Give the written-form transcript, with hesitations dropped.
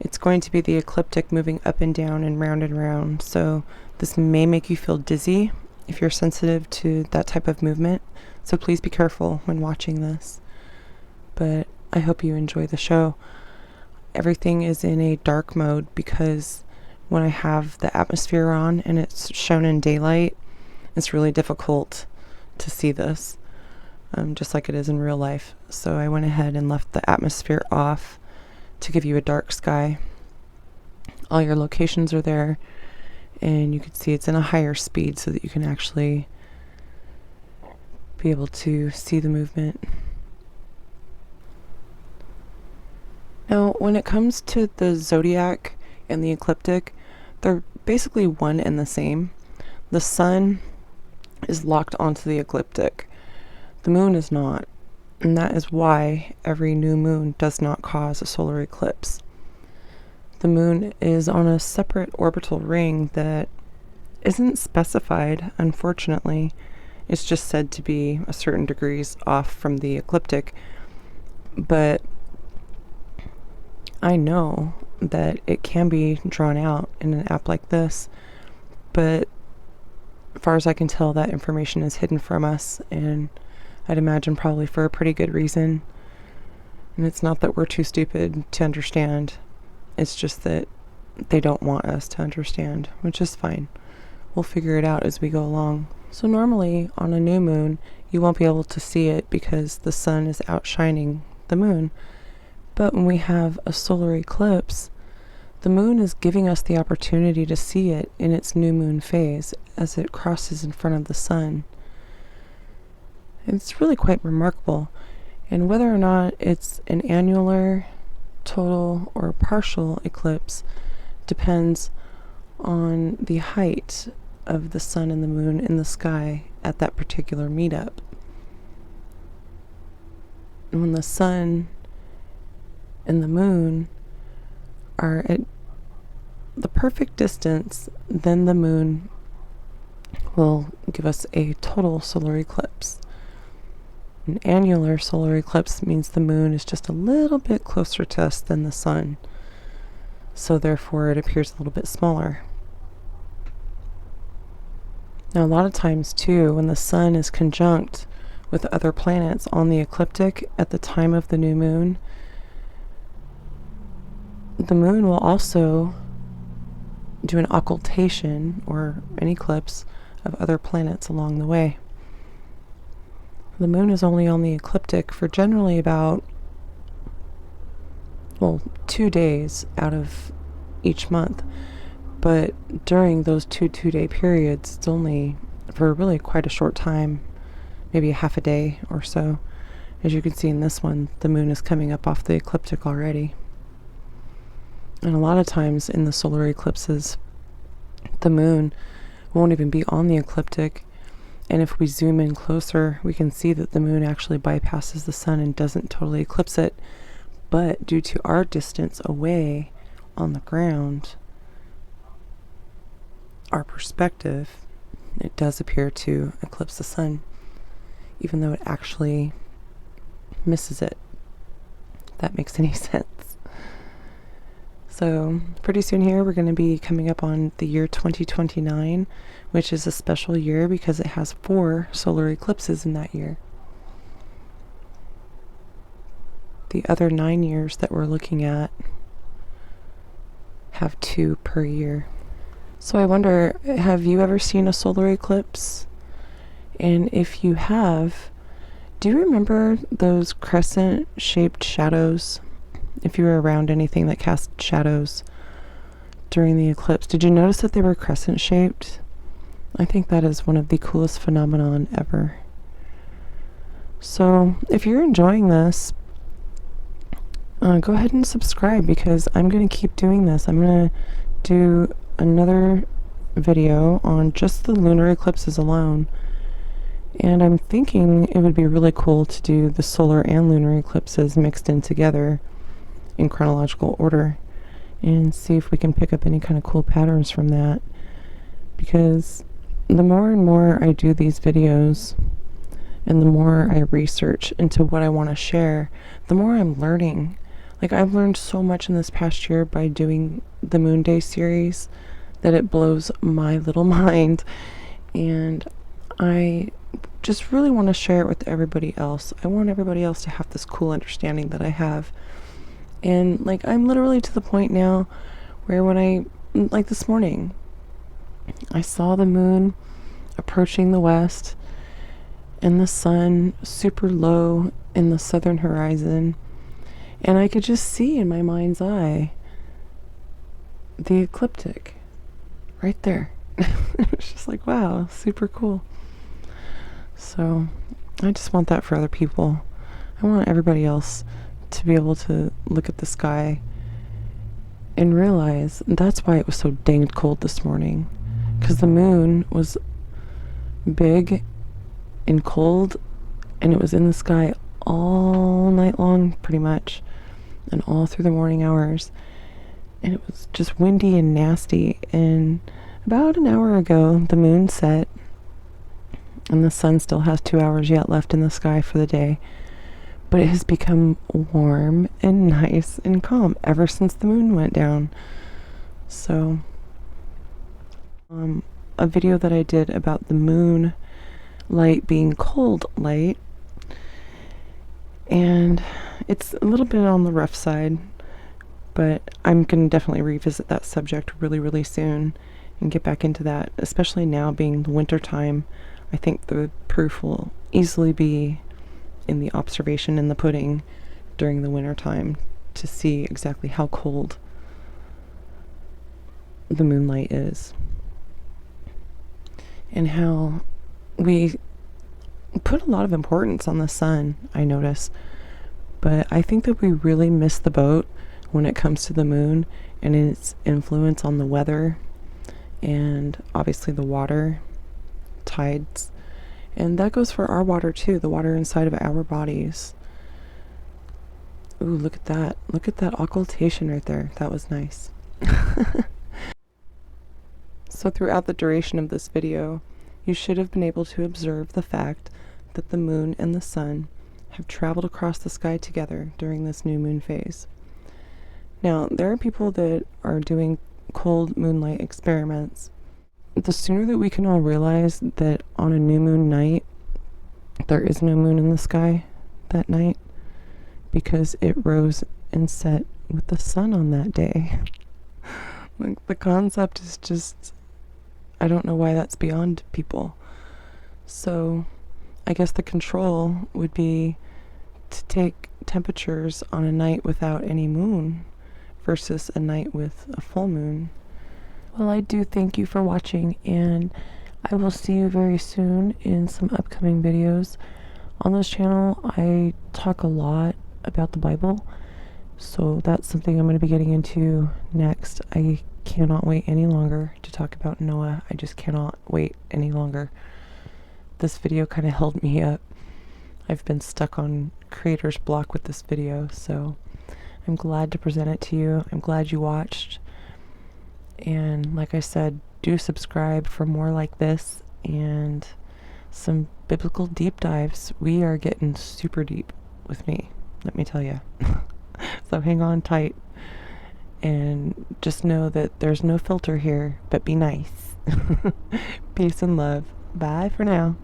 It's going to be the ecliptic moving up and down and round, so this may make you feel dizzy if you're sensitive to that type of movement, so please be careful when watching this. But I hope you enjoy the show. Everything is in a dark mode because when I have the atmosphere on and it's shown in daylight, it's really difficult to see this, just like it is in real life. So I went ahead and left the atmosphere off to give you a dark sky. All your locations are there, and you can see it's in a higher speed so that you can actually be able to see the movement. Now, when it comes to the zodiac and the ecliptic, they're basically one and the same. The sun is locked onto the ecliptic. The moon is not, and that is why every new moon does not cause a solar eclipse. The moon is on a separate orbital ring that isn't specified, unfortunately. It's just said to be a certain degrees off from the ecliptic, but I know that it can be drawn out in an app like this, but as far as I can tell, that information is hidden from us, and I'd imagine probably for a pretty good reason. And it's not that we're too stupid to understand, it's just that they don't want us to understand, which is fine. We'll figure it out as we go along. So normally on a new moon, you won't be able to see it because the sun is outshining the moon. But when we have a solar eclipse, the moon is giving us the opportunity to see it in its new moon phase as it crosses in front of the sun. It's really quite remarkable. And whether or not it's an annular, total, or partial eclipse depends on the height of the sun and the moon in the sky at that particular meetup. And when the sun and the moon are at the perfect distance, then the moon will give us a total solar eclipse. An annular solar eclipse means the moon is just a little bit closer to us than the sun, so therefore it appears a little bit smaller. Now, a lot of times too, when the sun is conjunct with other planets on the ecliptic at the time of the new moon, the moon will also do an occultation or an eclipse of other planets along the way. The moon is only on the ecliptic for generally about, 2 days out of each month. But during those two-day periods, it's only for really quite a short time, maybe a half a day or so. As you can see in this one, the moon is coming up off the ecliptic already. And a lot of times in the solar eclipses, the moon won't even be on the ecliptic. And if we zoom in closer, we can see that the moon actually bypasses the sun and doesn't totally eclipse it. But due to our distance away on the ground, our perspective, it does appear to eclipse the sun, even though it actually misses it. If that makes any sense. So pretty soon here we're going to be coming up on the year 2029, which is a special year because it has 4 solar eclipses in that year. The other 9 years that we're looking at have 2 per year. So I wonder, have you ever seen a solar eclipse? And if you have, do you remember those crescent-shaped shadows? If you were around anything that cast shadows during the eclipse, did you notice that they were crescent-shaped? I think that is one of the coolest phenomenon ever. So if you're enjoying this, go ahead and subscribe because I'm going to keep doing this. I'm going to do another video on just the lunar eclipses alone. And I'm thinking it would be really cool to do the solar and lunar eclipses mixed in together in chronological order and see if we can pick up any kind of cool patterns from that. Because the more and more I do these videos and the more I research into what I want to share, the more I'm learning. Like, I've learned so much in this past year by doing the Moon Day series that it blows my little mind. And I just really want to share it with everybody else. I want everybody else to have this cool understanding that I have. And, like, I'm literally to the point now where like this morning, I saw the moon approaching the west and the sun super low in the southern horizon. And I could just see in my mind's eye the ecliptic right there. It's just like, wow, super cool. So I just want that for other people. I want everybody else to be able to look at the sky and realize that's why it was so danged cold this morning. Because the moon was big and cold, and it was in the sky all night long, pretty much, and all through the morning hours. And it was just windy and nasty. And about an hour ago, the moon set, and the sun still has 2 hours yet left in the sky for the day. But it has become warm and nice and calm ever since the moon went down. So, a video that I did about the moon light being cold light, and it's a little bit on the rough side, but I'm going to definitely revisit that subject really, really soon and get back into that, especially now being the winter time. I think the proof will easily be in the observation in the pudding during the winter time to see exactly how cold the moonlight is and how we put a lot of importance on the sun, I notice. But I think that we really miss the boat when it comes to the moon and its influence on the weather and obviously the water, tides. And that goes for our water too, the water inside of our bodies. Ooh, look at that. Look at that occultation right there. That was nice. So throughout the duration of this video, you should have been able to observe the fact that the moon and the sun have traveled across the sky together during this new moon phase. Now, there are people that are doing cold moonlight experiments. The sooner that we can all realize that on a new moon night, there is no moon in the sky that night because it rose and set with the sun on that day. Like, the concept is just, I don't know why that's beyond people. So I guess the control would be to take temperatures on a night without any moon versus a night with a full moon. Well, I do thank you for watching, and I will see you very soon in some upcoming videos. On this channel, I talk a lot about the Bible, so that's something I'm going to be getting into next. I cannot wait any longer to talk about Noah. I just cannot wait any longer. This video kind of held me up. I've been stuck on creator's block with this video, so I'm glad to present it to you. I'm glad you watched. And like I said, do subscribe for more like this and some biblical deep dives. We are getting super deep with me, let me tell you. So hang on tight and just know that there's no filter here, but be nice. Peace and love. Bye for now.